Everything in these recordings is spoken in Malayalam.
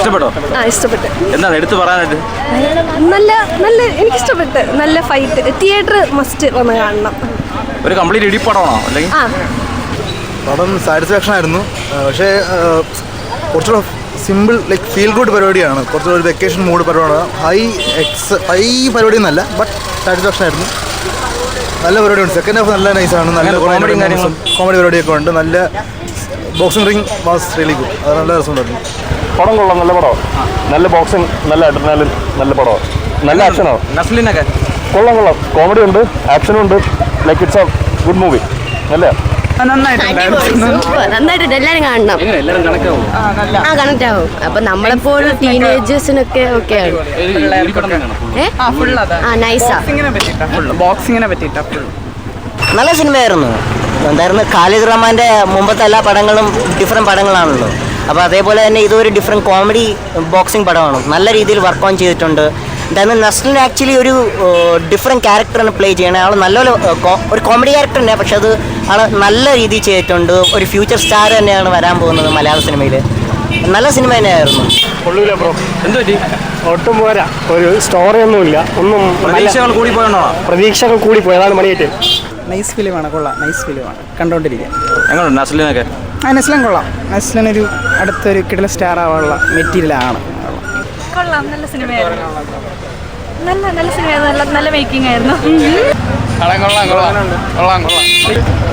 ഇഷ്ടപ്പെട്ടോ? ഇഷ്ടപ്പെട്ടു. എന്താണ് എടുത്തു പറയാനായിട്ട്? നല്ല നല്ല എനിക്കിഷ്ടപ്പെട്ട്. നല്ല ഫൈറ്റ്. തിയേറ്റർ മസ്റ്റ് വന്ന് കാണണം. ഒരു കംപ്ലീറ്റ് ഇടിപ്പടമാണോ അല്ലെങ്കിൽ? പടം സാറ്റിസ്ഫാക്ഷൻ ആയിരുന്നു. പക്ഷേ കുറച്ചുകൂടെ സിമ്പിൾ ലൈക്ക് ഫീൽ ഗുഡ് പരിപാടിയാണ്. കുറച്ചുകൂടെ ഒരു വെക്കേഷൻ മൂഡ് പരിപാടിയാണ്. ഹൈ പരിപാടി എന്നല്ല, ബട്ട് സാറ്റിസ്ഫാക്ഷൻ ആയിരുന്നു. നല്ല പരിപാടിയുണ്ട്. സെക്കൻഡ് ഹാഫ് നല്ല നൈസാണ്. നല്ല കോമഡി പരിപാടിയൊക്കെ ഉണ്ട്. നല്ല boxing ring was really good. അത് നല്ല രസമുണ്ടായിരുന്നു. പടം കൊള്ളാം. നല്ല പടമാണ്. നല്ല ബോക്സിംഗ്, നല്ല അഡ്രിനാലിൻ, നല്ല പടമാണ്. നല്ല ആക്ഷനാണ്. നസ്ലിനൊക്കെ കൊള്ളാം. കോമഡി ഉണ്ട്, ആക്ഷനും ഉണ്ട്. Like it's A good movie. നല്ല നന്നായിട്ടുണ്ട്. എല്ലാരും കാണണം. കണക്ട് ആവും. അപ്പൊ നമ്മളെപ്പോഴും ടീനേജേഴ്സിനൊക്കെ ഒക്കെയാണ്. ബോക്സിങ്ങിനെ പറ്റിയിട്ടാ. നല്ല സിനിമയായിരുന്നു. എന്തായിരുന്നു, ഖാലിദ് റഹ്മാൻ്റെ മുമ്പത്തെ എല്ലാ പടങ്ങളും ഡിഫറെൻറ്റ് പടങ്ങളാണല്ലോ. അപ്പോൾ അതേപോലെ തന്നെ ഇതൊരു ഡിഫറെൻറ്റ് കോമഡി ബോക്സിംഗ് പടമാണ്. നല്ല രീതിയിൽ വർക്ക് ഓൺ ചെയ്തിട്ടുണ്ട്. എന്തായാലും നസ്ലിൻ ആക്ച്വലി ഒരു ഡിഫറെൻറ്റ് ക്യാരക്ടറാണ് പ്ലേ ചെയ്യണത്. ആൾ നല്ലൊരു ഒരു കോമഡി ക്യാരക്ടർ തന്നെ, പക്ഷെ അത് ആൾ നല്ല രീതിയിൽ ചെയ്തിട്ടുണ്ട്. ഒരു ഫ്യൂച്ചർ സ്റ്റാർ തന്നെയാണ് വരാൻ പോകുന്നത് മലയാള സിനിമയിൽ. നല്ല സിനിമ തന്നെയായിരുന്നു. കൊള്ളൂല ബ്രോ. എന്ത് പറ്റി? ഒട്ടും പോരാ. ഒരു സ്റ്റോറിയൊന്നുമില്ല. ഒന്നും പ്രതീക്ഷകൾ കൂടി പോയോണോ? പ്രതീക്ഷകൾ കൂടി പോയി. അതാണ് മണിയേറ്റ്. നൈസ് ഫിലിമാണ്. കൊള്ളാം. നൈസ് ഫിലിമാണ്. കണ്ടോണ്ടിരിക്കാം. എങ്ങനെയുണ്ട് നസ്ലിനൊക്കെ? നസ്ലൻ കൊള്ളാം. നസ്ലനൊരു അടുത്തൊരു കിടല സ്റ്റാർ ആവാനുള്ള മെറ്റീരിയലാണ്. കൊള്ളാം. നല്ല സിനിമയായിരുന്നു. നല്ല സിനിമയായിരുന്നു. നല്ല മേക്കിംഗ് ആയിരുന്നു.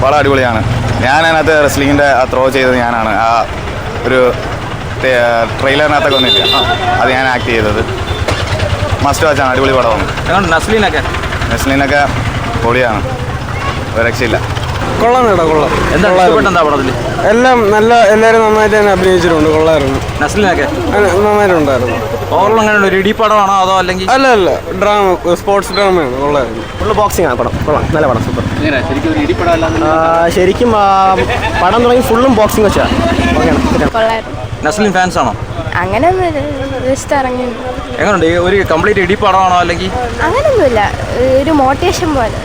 വളരെ അടിപൊളിയാണ്. ഞാനതിനകത്ത് റെസ്ലിങ്ങിൻ്റെ ത്രോ ചെയ്തത് ഞാനാണ്. ആ ഒരു ട്രെയിലറിനകത്തൊക്കെ ഒന്നുമില്ല, അത് ഞാൻ ആക്ട് ചെയ്തത്. മസ്റ്റ് വാച്ചാണ്. അടിപൊളി പടമാണ്. എങ്ങനെയുണ്ട് നസ്ലിനൊക്കെ? നസ്ലിനൊക്കെ പൊളിയാണ്. ഒരു രക്ഷയില്ല. കൊള്ളാം കേട്ടോ. കൊള്ളാം. എന്താ ഇഷ്ടപ്പെട്ടെന്താ പടത്തിൽ? എല്ലാം നല്ല, എല്ലാവരും നന്നായിട്ട് തന്നെ അഭിനയിച്ചിട്ടുണ്ട്. കൊള്ളായിരുന്നു. നസ്ലിനൊക്കെ നന്നായിട്ടുണ്ടായിരുന്നു. ഓവറോൾ എങ്ങനെയുണ്ട്? ഒരു ഇടിപ്പടമാണോ അതോ അല്ലെങ്കിൽ? അല്ല ഡ്രാമ, സ്പോർട്സ് ഡ്രാമയാണ്. കൊള്ളായിരുന്നു. ഫുള്ള് ബോക്സിംഗ് ആണ് പടം. കൊള്ളാം. നല്ല പടം. സൂപ്പർ. ശരിക്കും ഒരു ഇടിപ്പടമല്ല. ശരിക്കും പടം തുടങ്ങി ഫുള്ളും ബോക്സിംഗ് വെച്ചാൽ നസ്ലിൻ ഫാൻസ് ആണോ? അങ്ങനെ ഇറങ്ങി. എങ്ങനെയുണ്ട്? ഒരു കംപ്ലീറ്റ് ഇടിപ്പടമാണോ അല്ലെങ്കിൽ? അങ്ങനൊന്നുമില്ല. ഒരു മോട്ടിവേഷൻ പോലെ.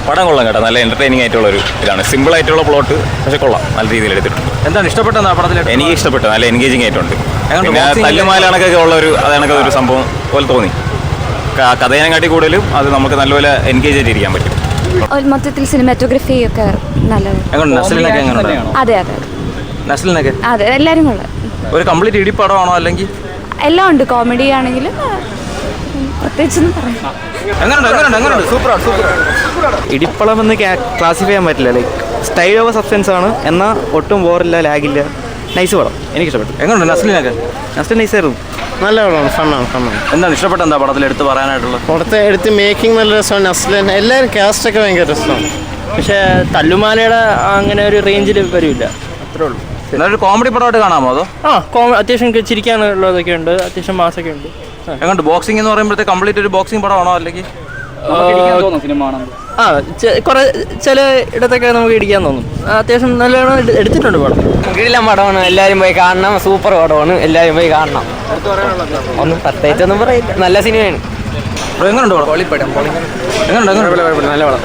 പടം കൊള്ളാം കേട്ടോ. നല്ല എൻ്റർടൈനിങ് ആയിട്ടുള്ള ഒരു ഇതാണ്. സിമ്പിൾ ആയിട്ടുള്ള പ്ലോട്ട്, പക്ഷെ കൊള്ളാം. നല്ല രീതിയിൽ എടുത്തിട്ടുണ്ട്. എന്താണ് ഇഷ്ടപ്പെട്ടത് പടത്തിൽ? എനിക്ക് ഇഷ്ടപ്പെട്ടു. നല്ല എൻഗേജിങ് ആയിട്ടുണ്ട്. പിന്നെ തല്ലുമാലണക്കൊക്കെ ഉള്ള ഒരു ഒരു സംഭവം പോലെ തോന്നി. കഥേനെക്കാട്ടി കൂടുതലും അത് നമുക്ക് നല്ലപോലെ എൻഗേജ് ആയിട്ടിരിക്കാൻ പറ്റും. മൊത്തത്തിൽ സിനിമാറ്റോഗ്രഫി ഒക്കെ നല്ലത്. നസ്ലിനൊക്കെ എങ്ങനെയുണ്ട്? അതെ. നസ്ലിനൊക്കെ അതെ. എല്ലാവരും കൊള്ളാം. ഒരു കംപ്ലീറ്റ് ഇടിപ്പടമാണോ അല്ലെങ്കിൽ? എല്ലാം ഉണ്ട്. കോമഡി ആണെങ്കിലും പ്രത്യേകിച്ചൊന്നും പറയാം. ഇടിപ്പളം എന്ന് ക്ലാസിഫൈ ചെയ്യാൻ പറ്റില്ല. ലൈക്ക് സ്റ്റൈൽ ഓവർ സബ്സ്റ്റൻസ് ആണ്, എന്നാൽ ഒട്ടും ബോറില്ല, ലാഗില്ല. നൈസ് പടം. എനിക്ക് ഇഷ്ടപ്പെട്ടു. എങ്ങനെയുണ്ട് നസ്ലിനൊക്കെ? നസ്ലിൻ നൈസായിരുന്നു. നല്ല പടമാണ്. ഫണ്ണാണ്. എന്താണ് ഇഷ്ടപ്പെട്ട എന്താ പടത്തിൽ എടുത്ത് പറയാനായിട്ടുള്ളത്? പുറത്തെ എടുത്ത് മേക്കിംഗ് നല്ല രസമാണ്. നസ്ലൻ എല്ലാവരും കാസ്റ്റൊക്കെ ഭയങ്കര രസമാണ്. പക്ഷേ തല്ലുമാലയുടെ അങ്ങനെ ഒരു റേഞ്ചിൽ വരില്ല. അത്രേ ഉള്ളൂ. ഒരു കോമഡി പടമായിട്ട് കാണാമോ അതോ? അത്യാവശ്യം ചിരിക്കാനുള്ളതൊക്കെ ഉണ്ട്. അത്യാവശ്യം മാസൊക്കെ ഉണ്ട്. എങ്ങോട്ട് ബോക്സിംഗ് എന്ന് പറയുമ്പോഴത്തെ കംപ്ലീറ്റ് ഒരു ബോക്സിംഗ് പടമാണോ അല്ലെങ്കിൽ? കുറെ ചില ഇടത്തൊക്കെ നമുക്ക് ഇടിക്കാൻ തോന്നും. അത്യാവശ്യം നല്ലോണം എടുത്തിട്ടുണ്ട് പടം. കിടിലൻ പടമാണ്. എല്ലാവരും പോയി കാണണം. സൂപ്പർ പടമാണ്. എല്ലാവരും പോയി കാണണം. ഒന്നും പ്രത്യേകിച്ചൊന്നും പറയില്ല. നല്ല സിനിമയാണ്. എങ്ങനെയുണ്ട്? നല്ല പടം.